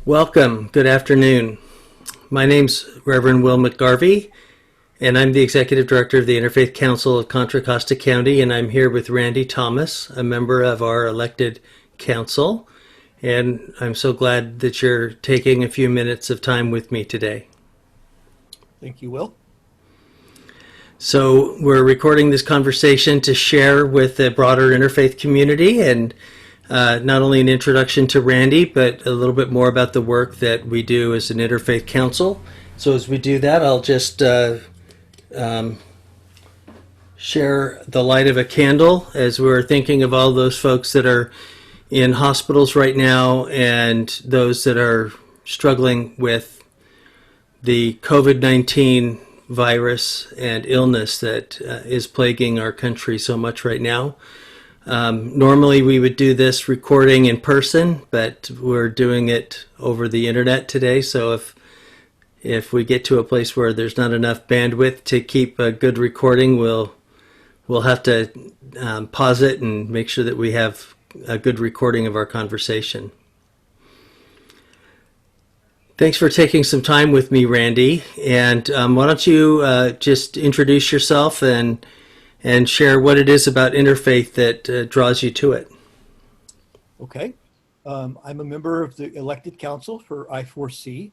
Welcome. Good afternoon. My name's Reverend Will McGarvey, and I'm the Executive Director of the Interfaith Council of Contra Costa County, and I'm here with Randy Thomas, a member of our elected council, and I'm so glad that you're taking a few minutes of time with me today. Thank you, Will. So we're recording this conversation to share with the broader interfaith community, and not only an introduction to Randy, but a little bit more about the work that we do as an interfaith council. So as we do that, I'll just share the light of a candle as we're thinking of all those folks that are in hospitals right now and those that are struggling with the COVID-19 virus and illness that is plaguing our country so much right now. Normally we would do this recording in person, but we're doing it over the internet today. So if we get to a place where there's not enough bandwidth to keep a good recording, we'll have to pause it and make sure that we have a good recording of our conversation. Thanks for taking some time with me, Randy. And why don't you just introduce yourself and share what it is about interfaith that draws you to it. Okay. I'm a member of the Elected Council for I4C.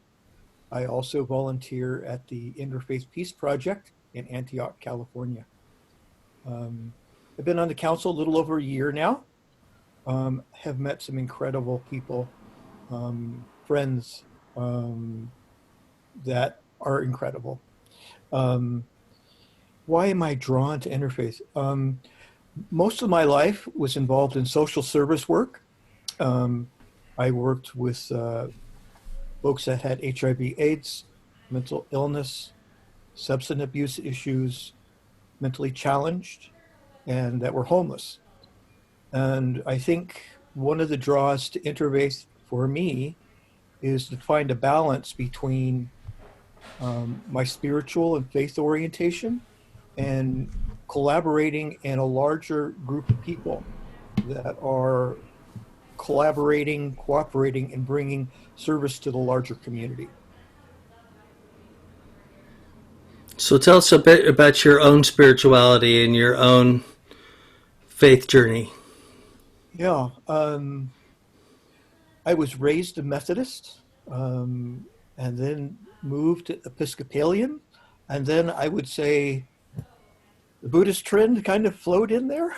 I also volunteer at the Interfaith Peace Project in Antioch, California. I've been on the council a little over a year now. Have met some incredible people, friends that are incredible. Why am I drawn to interfaith? Most of my life was involved in social service work. I worked with folks that had HIV/AIDS, mental illness, substance abuse issues, mentally challenged, and that were homeless. And I think one of the draws to interfaith for me is to find a balance between my spiritual and faith orientation and collaborating in a larger group of people that are collaborating, cooperating, and bringing service to the larger community. So tell us a bit about your own spirituality and your own faith journey. Yeah, I was raised a Methodist and then moved to Episcopalian, and then I would say the Buddhist trend kind of flowed in there.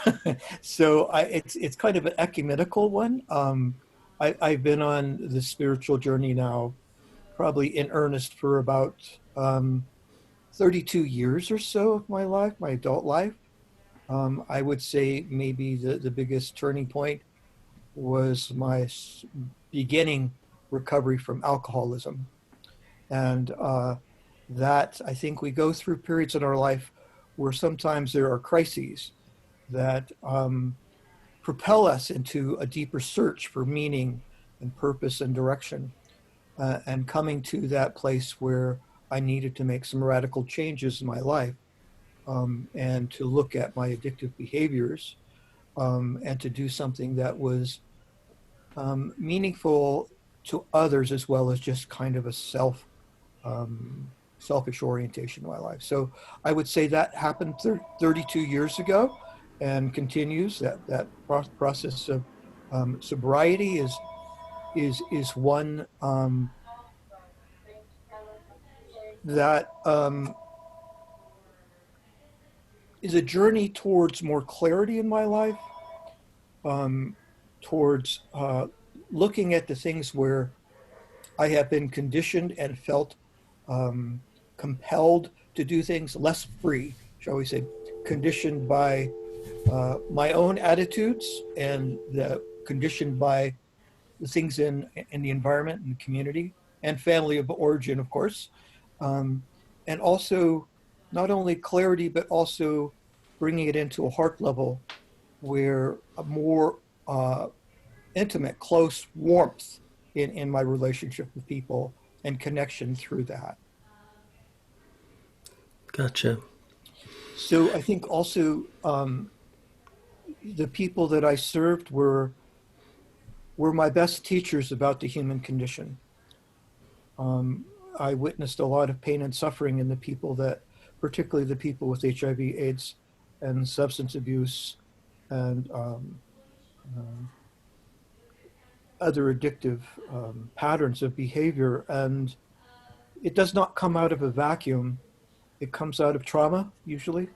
So it's kind of an ecumenical one. I've been on the spiritual journey now, probably in earnest for about 32 years or so of my life, my adult life. I would say maybe the biggest turning point was my beginning recovery from alcoholism. And that I think we go through periods in our life where sometimes there are crises that propel us into a deeper search for meaning and purpose and direction, and coming to that place where I needed to make some radical changes in my life, and to look at my addictive behaviors, and to do something that was meaningful to others as well as just kind of a selfish orientation in my life. So I would say that happened 32 years ago and continues. That process of sobriety is one that is a journey towards more clarity in my life, towards looking at the things where I have been conditioned and felt compelled to do things less free, shall we say, conditioned by my own attitudes and conditioned by the things in the environment and the community and family of origin, of course. And also not only clarity, but also bringing it into a heart level where a more intimate, close warmth in my relationship with people and connection through that. Gotcha. So I think also the people that I served were my best teachers about the human condition. I witnessed a lot of pain and suffering in the people that, particularly the people with HIV/AIDS and substance abuse and other addictive patterns of behavior. And it does not come out of a vacuum. It comes out of trauma, usually,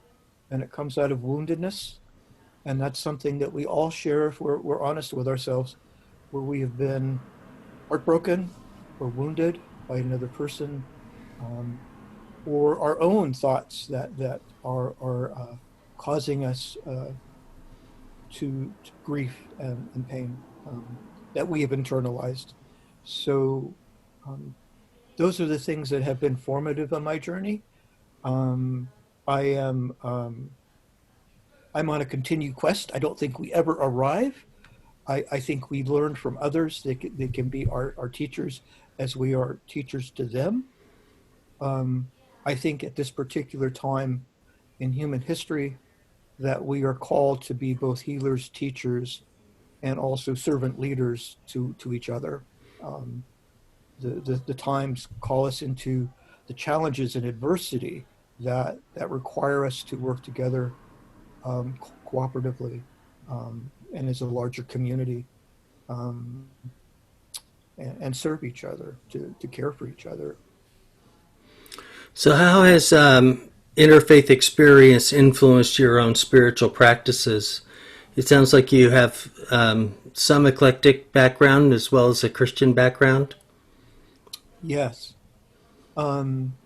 and it comes out of woundedness. And that's something that we all share if we're honest with ourselves, where we have been heartbroken or wounded by another person, um, or our own thoughts that are causing us to grief and pain that we have internalized. So um, those are the things that have been formative on my journey. Um, I am I'm on a continued quest. I don't think we ever arrive. I think we learn from others. They can be our teachers as we are teachers to them. Um, I think at this particular time in human history that we are called to be both healers, teachers, and also servant leaders to each other. Um, the times call us into the challenges and adversity that require us to work together cooperatively and as a larger community um, and serve each other, to care for each other. So, how has interfaith experience influenced your own spiritual practices? It sounds like you have some eclectic background as well as a Christian background. Yes. Um,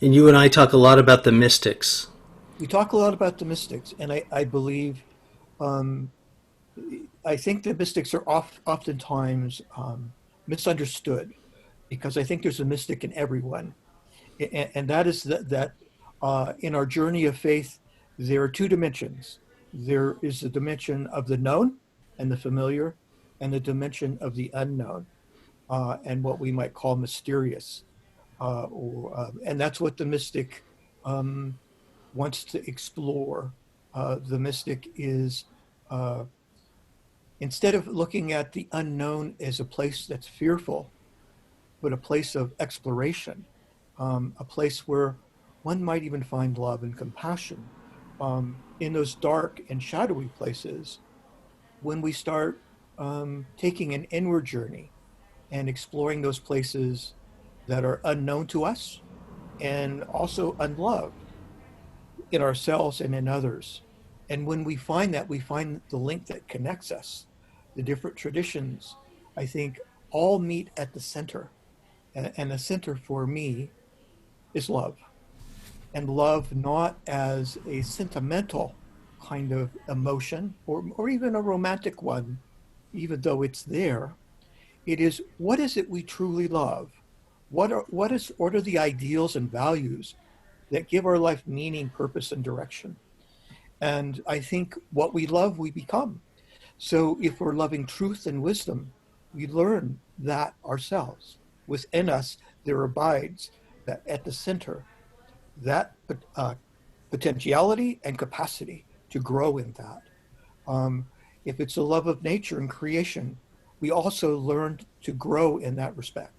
And you and I talk a lot about the mystics. we talk a lot about the mystics, and I believe, um, I think the mystics are oftentimes misunderstood because I think there's a mystic in everyone. And that is that in our journey of faith, there are two dimensions. There is the dimension of the known and the familiar, and the dimension of the unknown and what we might call mysterious. And that's what the mystic um, wants to explore. The mystic is, uh, instead of looking at the unknown as a place that's fearful, but a place of exploration, a place where one might even find love and compassion. In those dark and shadowy places, when we start taking an inward journey and exploring those places that are unknown to us and also unloved in ourselves and in others. And when we find that, we find the link that connects us. The different traditions, I think, all meet at the center. And the center for me is love. And love not as a sentimental kind of emotion or even a romantic one, even though it's there. It is, what is it we truly love? What are the ideals and values that give our life meaning, purpose, and direction? And I think what we love, we become. So if we're loving truth and wisdom, we learn that ourselves. Within us, there abides that at the center, that potentiality and capacity to grow in that. Um, if it's a love of nature and creation, we also learn to grow in that respect.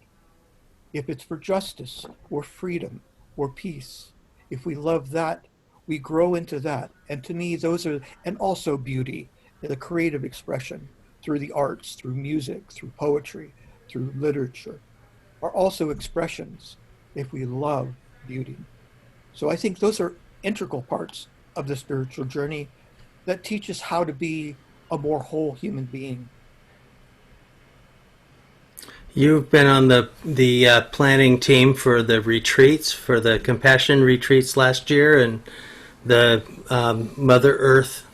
If it's for justice or freedom or peace, if we love that, we grow into that. And to me, those are, and also beauty, the creative expression through the arts, through music, through poetry, through literature, are also expressions if we love beauty. So I think those are integral parts of the spiritual journey that teach us how to be a more whole human being. You've been on the planning team for the retreats, for the compassion retreats last year, and the Mother Earth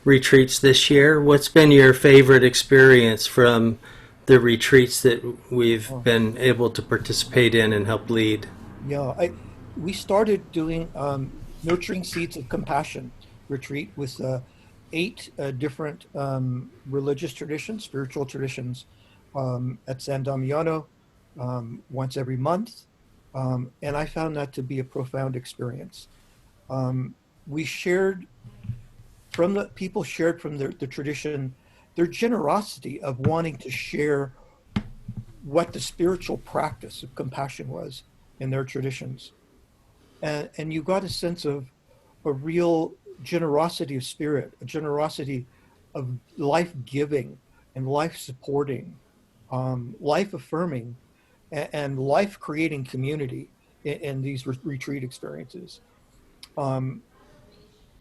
retreats this year. What's been your favorite experience from the retreats that we've Oh, been able to participate in and help lead? yeah, we started doing nurturing seeds of compassion retreat with eight different religious traditions, spiritual traditions at San Damiano once every month, and I found that to be a profound experience. Um, we shared from the people shared from the tradition their generosity of wanting to share what the spiritual practice of compassion was in their traditions. And you got a sense of a real generosity of spirit, a generosity of life giving and life supporting, life affirming, and life creating community in these retreat experiences. Um,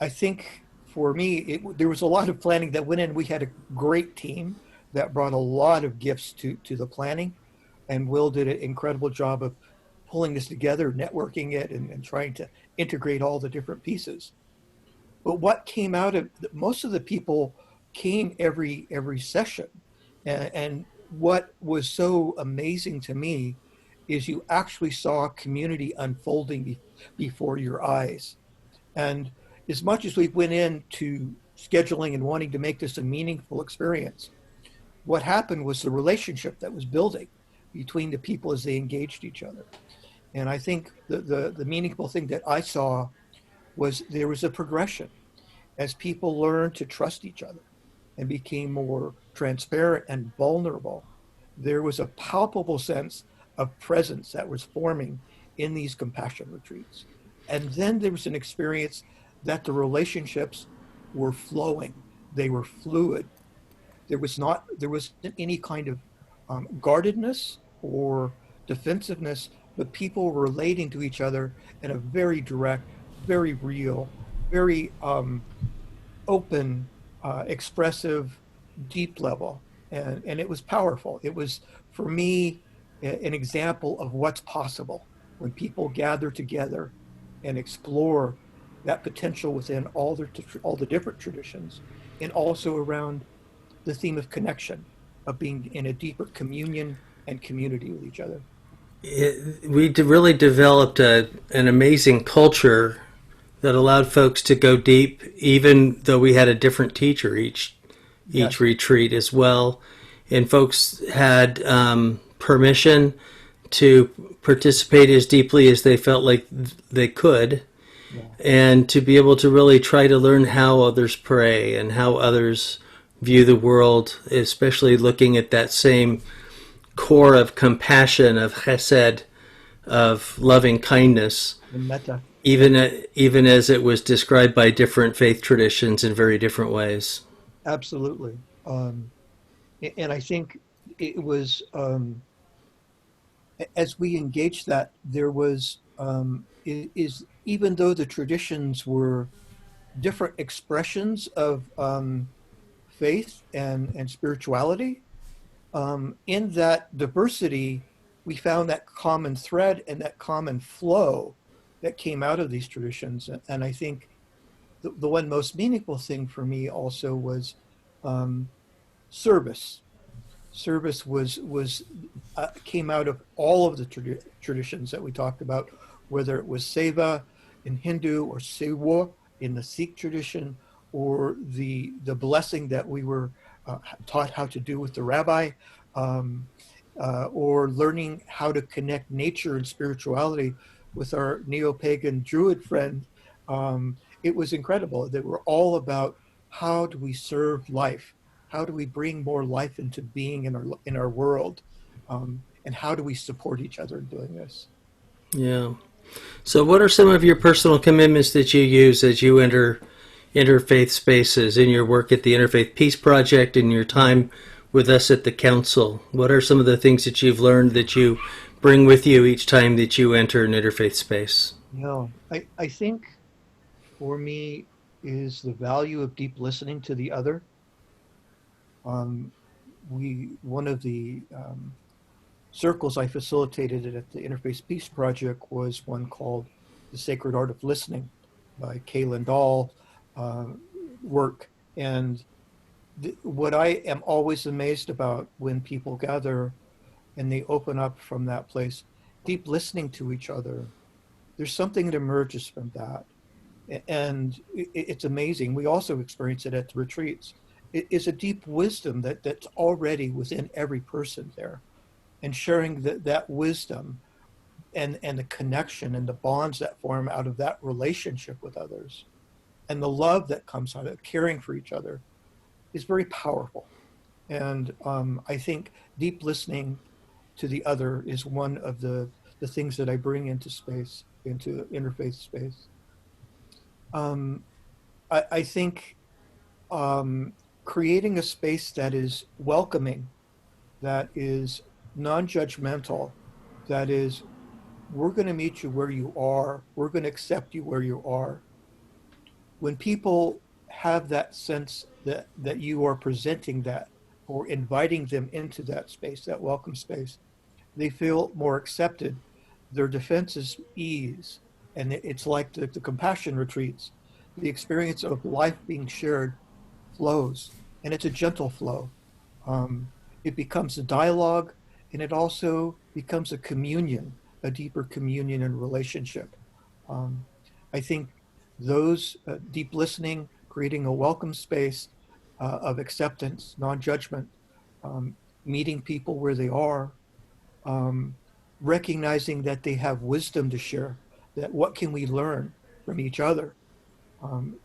I think for me, there was a lot of planning that went in. We had a great team that brought a lot of gifts to the planning, and Will did an incredible job of pulling this together, networking it, and trying to integrate all the different pieces. But what came out of most of the people came every session, and what was so amazing to me is you actually saw a community unfolding before your eyes. And as much as we went into scheduling and wanting to make this a meaningful experience, what happened was the relationship that was building between the people as they engaged each other. And I think the meaningful thing that I saw was there was a progression as people learned to trust each other and became more transparent and vulnerable. There was a palpable sense of presence that was forming in these compassion retreats. And then there was an experience that the relationships were flowing, they were fluid. There wasn't any kind of guardedness or defensiveness, but people were relating to each other in a very direct, very real, very open, expressive, deep level. And it was powerful. It was, for me, an example of what's possible when people gather together and explore that potential within all the different traditions, and also around the theme of connection, of being in a deeper communion and community with each other. Really developed an amazing culture that allowed folks to go deep, even though we had a different teacher each Yes, retreat as well, and folks had permission to participate as deeply as they felt like they could, yeah, and to be able to really try to learn how others pray and how others view the world, especially looking at that same core of compassion, of chesed, of loving kindness, and metta. even as it was described by different faith traditions in very different ways. Absolutely. And I think it was, as we engaged that, there was, is even though the traditions were different expressions of faith and spirituality, in that diversity, we found that common thread and that common flow that came out of these traditions. And I think the one most meaningful thing for me also was um, service. Service was came out of all of the traditions that we talked about, whether it was seva in Hindu or sewa in the Sikh tradition, or the blessing that we were taught how to do with the rabbi, um, or learning how to connect nature and spirituality with our neo-pagan Druid friend. It was incredible. They were all about how do we serve life, how do we bring more life into being in our world, and how do we support each other in doing this? Yeah. So, what are some of your personal commitments that you use as you enter interfaith spaces in your work at the Interfaith Peace Project and your time with us at the council? What are some of the things that you've learned that you bring with you each time that you enter an interfaith space? I think for me is the value of deep listening to the other. Um, one of the circles I facilitated at the Interfaith Peace Project was one called The Sacred Art of Listening by Kaylin Dahl uh, work. And what I am always amazed about when people gather and they open up from that place, deep listening to each other, there's something that emerges from that. And it's amazing. We also experience it at the retreats. It is a deep wisdom that's already within every person there, and sharing that wisdom and the connection and the bonds that form out of that relationship with others, and the love that comes out of caring for each other is very powerful. And I think deep listening to the other is one of the things that I bring into space, into interfaith space. Um, I think creating a space that is welcoming, that is non-judgmental, that is, we're going to meet you where you are, we're going to accept you where you are. When people have that sense that you are presenting that or inviting them into that space, that welcome space, they feel more accepted. Their defenses ease. And it's like the compassion retreats. The experience of life being shared flows, and it's a gentle flow. Um, it becomes a dialogue, and it also becomes a communion, a deeper communion and relationship. Um, I think those deep listening, creating a welcome space of acceptance, non-judgment, um, meeting people where they are, um, recognizing that they have wisdom to share, that what can we learn from each other,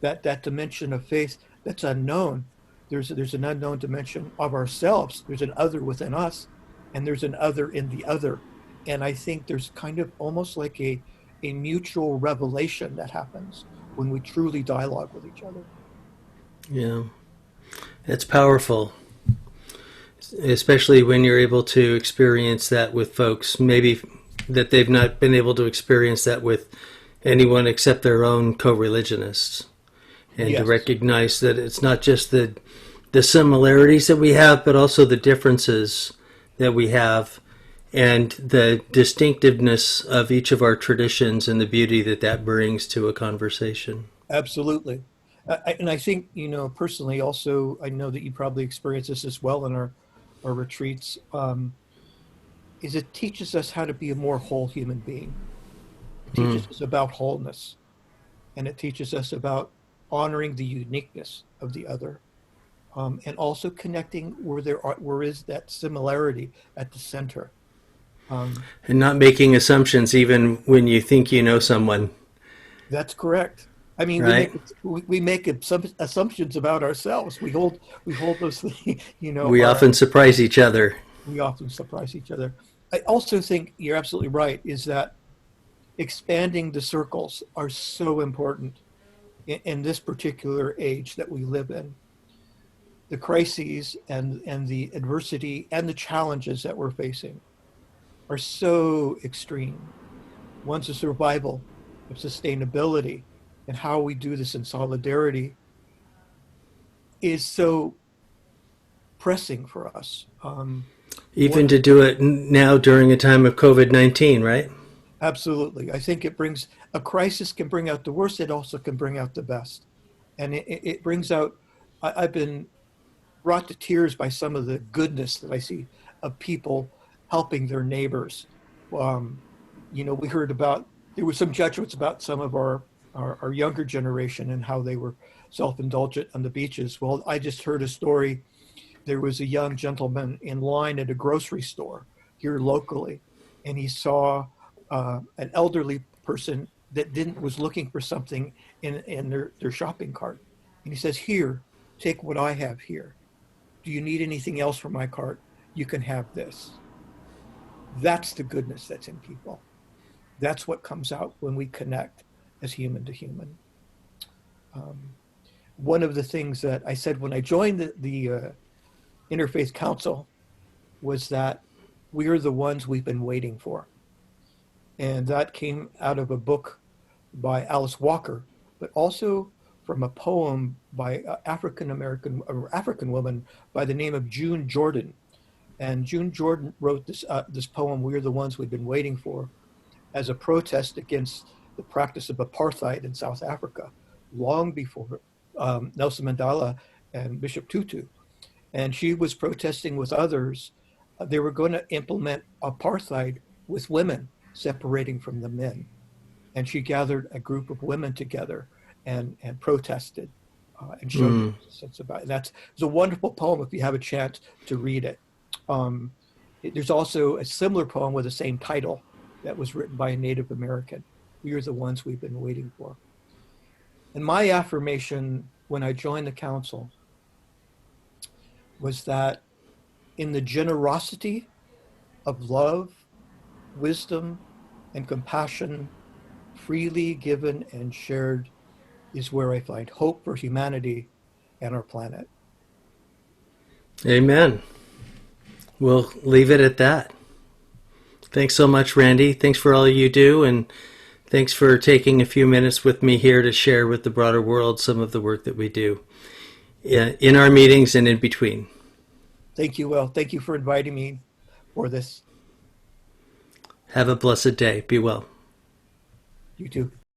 that dimension of faith that's unknown. There's an unknown dimension of ourselves. There's an other within us, and there's an other in the other. And I think there's kind of almost like a mutual revelation that happens when we truly dialogue with each other. Yeah, it's powerful, especially when you're able to experience that with folks, maybe that they've not been able to experience that with anyone except their own co-religionists, and to Yes, recognize that it's not just the similarities that we have, but also the differences that we have, and the distinctiveness of each of our traditions and the beauty that that brings to a conversation. absolutely. And I think, personally also, I know that you probably experience this as well in our retreats, is it teaches us how to be a more whole human being. It Mm. teaches us about wholeness, and it teaches us about honoring the uniqueness of the other, and also connecting where is that similarity at the center. Um, And not making assumptions even when you think you know someone, that's correct. I mean, right? we make some assumptions about ourselves. We hold those things. We often surprise each other. We often surprise each other. I also think you're absolutely right. Is that expanding the circles are so important in this particular age that we live in. The crises and the adversity and the challenges that we're facing are so extreme. One's a survival of sustainability, and how we do this in solidarity is so pressing for us. One Even to do it now during a time of COVID-19, right? Absolutely, I think it brings a crisis can bring out the worst. It also can bring out the best, and it brings out. I've been brought to tears by some of the goodness that I see of people helping their neighbors. Um, we heard about there were some judgments about some of our younger generation and how they were self-indulgent on the beaches. Well, I just heard a story. There was a young gentleman in line at a grocery store here locally, and he saw an elderly person that didn't was looking for something in their shopping cart, and he says, "Here, take what I have here. Do you need anything else from my cart? You can have this." That's the goodness that's in people. That's what comes out when we connect as human to human. Um, One of the things that I said when I joined the Interfaith Council was that we're the ones we've been waiting for. And that came out of a book by Alice Walker, but also from a poem by African woman by the name of June Jordan. And June Jordan wrote this poem, "We're the Ones We've Been Waiting For," as a protest against the practice of apartheid in South Africa, long before Nelson Mandela and Bishop Tutu. And she was protesting with others. They were going to implement apartheid with women separating from the men. And she gathered a group of women together and protested and showed Mm. resistance about it. It's a wonderful poem if you have a chance to read it. Um, there's also a similar poem with the same title that was written by a Native American. We are the ones we've been waiting for. And my affirmation when I joined the council was that in the generosity of love, wisdom, and compassion freely given and shared is where I find hope for humanity and our planet. Amen. We'll leave it at that. Thanks so much, Randy. Thanks for all you do, and thanks for taking a few minutes with me here to share with the broader world some of the work that we do in our meetings and in between. Thank you, Will. Thank you for inviting me for this. Have a blessed day. Be well. You too.